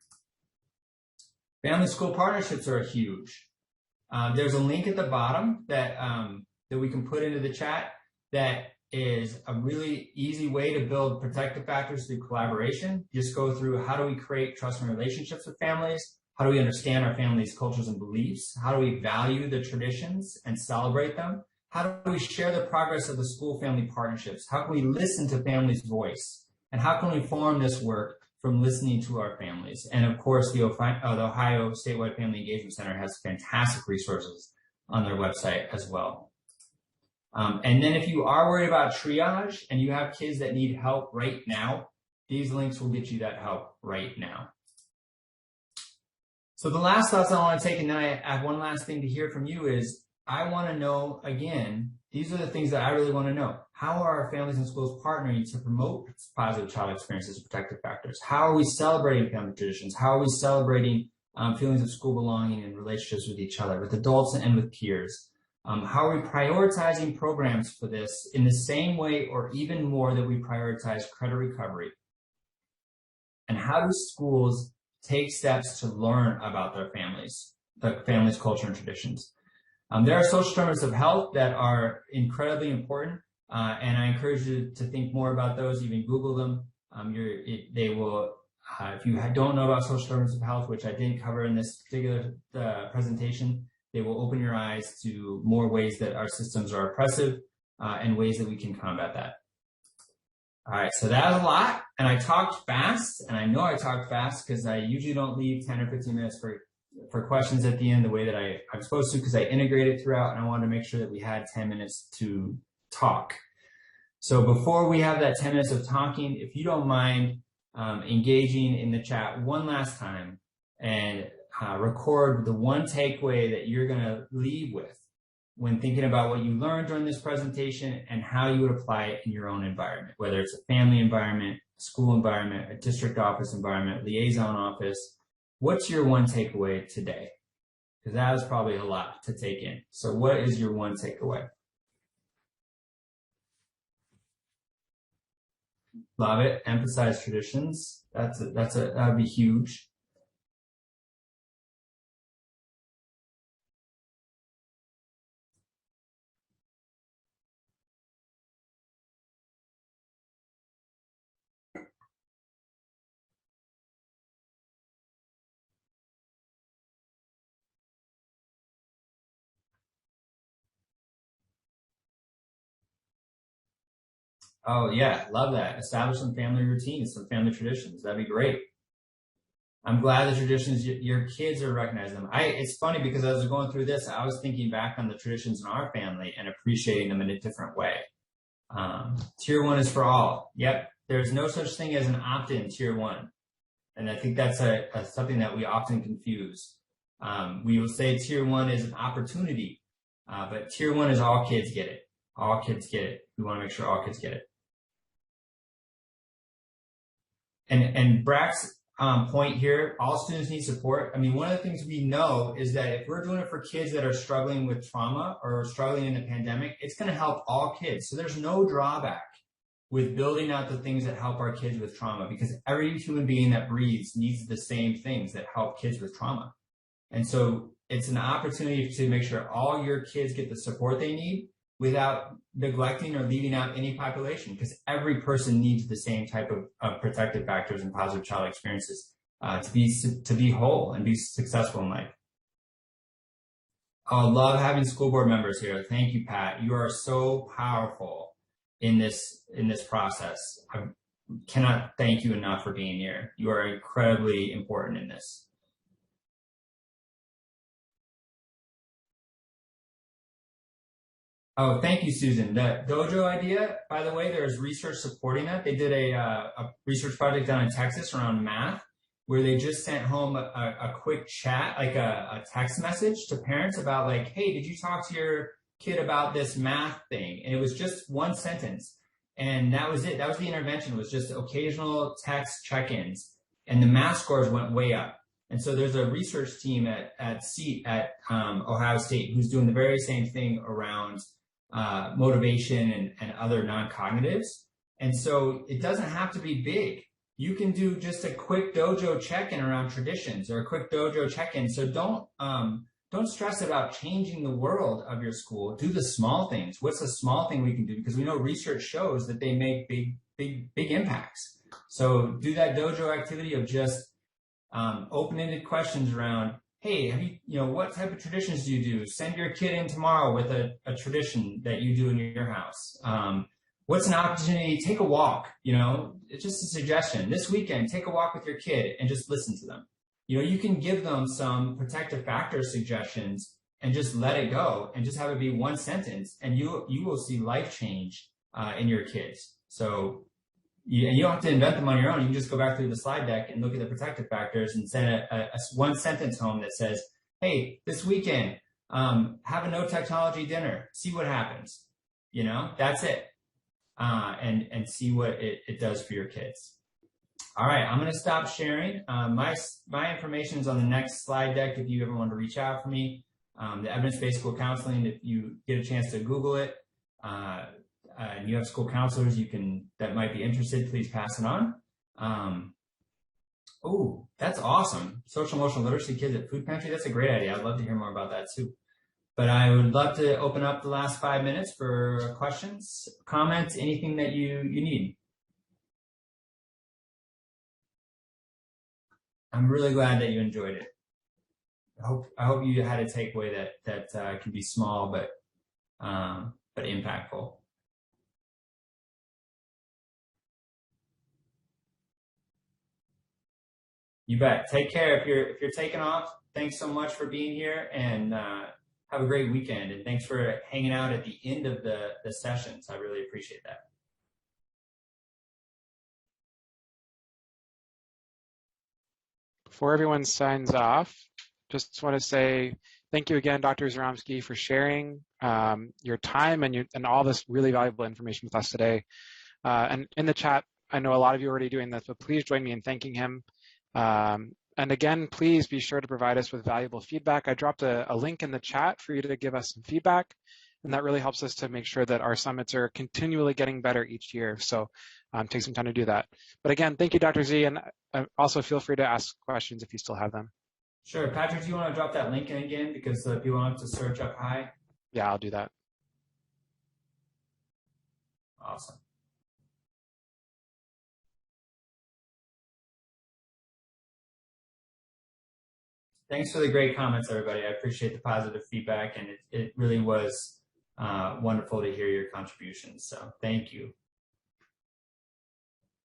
Family school partnerships are huge. There's a link at the bottom that we can put into the chat that is a really easy way to build protective factors through collaboration. Just go through, how do we create trusting relationships with families? How do we understand our families' cultures and beliefs? How do we value the traditions and celebrate them? How do we share the progress of the school-family partnerships? How can we listen to families' voice? And how can we form this work from listening to our families? And of course, the Ohio Statewide Family Engagement Center has fantastic resources on their website as well. And then if you are worried about triage and you have kids that need help right now, these links will get you that help right now. So the last thoughts I want to take, and then I have one last thing to hear from you, is I want to know, again, these are the things that I really want to know. How are our families and schools partnering to promote positive child experiences and protective factors? How are we celebrating family traditions? How are we celebrating feelings of school belonging and relationships with each other, with adults and with peers? How are we prioritizing programs for this in the same way or even more that we prioritize credit recovery? And how do schools take steps to learn about their families, the family's culture and traditions? There are social determinants of health that are incredibly important, and I encourage you to think more about those. Even Google them. They will, if you don't know about social determinants of health, which I didn't cover in this particular presentation, they will open your eyes to more ways that our systems are oppressive and ways that we can combat that. All right, so that was a lot, and I talked fast, and I know I talked fast because I usually don't leave 10 or 15 minutes for questions at the end the way that I'm supposed to, because I integrate it throughout, and I wanted to make sure that we had 10 minutes to talk. So before we have that 10 minutes of talking, if you don't mind engaging in the chat one last time and record the one takeaway that you're going to leave with when thinking about what you learned during this presentation and how you would apply it in your own environment, whether it's a family environment, school environment, a district office environment, liaison office. What's your one takeaway today? Because that was probably a lot to take in. So what is your one takeaway? Love it. Emphasize traditions. That would be huge. Oh yeah, love that. Establish some family routines, some family traditions. That'd be great. I'm glad the traditions, your kids are recognizing them. It's funny because as I was going through this, I was thinking back on the traditions in our family and appreciating them in a different way. Tier 1 is for all. Yep. There's no such thing as an opt-in tier 1. And I think that's something that we often confuse. We will say tier 1 is an opportunity, but tier 1 is all kids get it. All kids get it. We want to make sure all kids get it. And Brack's point here, all students need support. I mean, one of the things we know is that if we're doing it for kids that are struggling with trauma or struggling in the pandemic, it's going to help all kids. So there's no drawback with building out the things that help our kids with trauma, because every human being that breathes needs the same things that help kids with trauma. And so it's an opportunity to make sure all your kids get the support they need without neglecting or leaving out any population, because every person needs the same type of protective factors and positive child experiences to be whole and be successful in life. I love having school board members here. Thank you, Pat. You are so powerful in this process. I cannot thank you enough for being here. You are incredibly important in this. Oh, thank you, Susan. The dojo idea, by the way, there's research supporting that. They did a research project down in Texas around math, where they just sent home a quick chat, like a text message to parents about like, hey, did you talk to your kid about this math thing? And it was just one sentence. And that was it. That was the intervention, was just occasional text check-ins. And the math scores went way up. And so there's a research team at Ohio State who's doing the very same thing around motivation and other non-cognitives. And so it doesn't have to be big. You can do just a quick dojo check-in around traditions or a quick dojo check-in. So don't stress about changing the world of your school. Do the small things. What's a small thing we can do? Because we know research shows that they make big impacts. So do that dojo activity of just open-ended questions around, hey, what type of traditions do you do? Send your kid in tomorrow with a tradition that you do in your house. What's an opportunity? Take a walk. It's just a suggestion. This weekend, take a walk with your kid and just listen to them. You can give them some protective factor suggestions and just let it go and just have it be one sentence, and you will see life change in your kids. So you don't have to invent them on your own. You can just go back through the slide deck and look at the protective factors and send a one sentence home that says, hey, this weekend, have a no technology dinner. See what happens. That's it. And see what it does for your kids. All right, I'm going to stop sharing. My information is on the next slide deck if you ever want to reach out for me. The evidence-based school counseling, if you get a chance to Google it, and you have school counselors that might be interested, please pass it on. Oh, that's awesome. Social emotional literacy kids at food pantry. That's a great idea. I'd love to hear more about that too. But I would love to open up the last 5 minutes for questions, comments, anything that you need. I'm really glad that you enjoyed it. I hope you had a takeaway that can be small but impactful. You bet. Take care. If you're taking off, thanks so much for being here, and have a great weekend. And thanks for hanging out at the end of the sessions. I really appreciate that. Before everyone signs off, just want to say thank you again, Dr. Zaromsky, for sharing your time and all this really valuable information with us today. And in the chat, I know a lot of you are already doing this, but please join me in thanking him. And again, please be sure to provide us with valuable feedback. I dropped a link in the chat for you to give us some feedback, and that really helps us to make sure that our summits are continually getting better each year. So take some time to do that. But again, thank you, Dr. Z, and also feel free to ask questions if you still have them. Sure. Patrick, do you want to drop that link in again because people want to search up high? Yeah, I'll do that. Awesome. Thanks for the great comments, everybody. I appreciate the positive feedback, and it really was wonderful to hear your contributions. So thank you.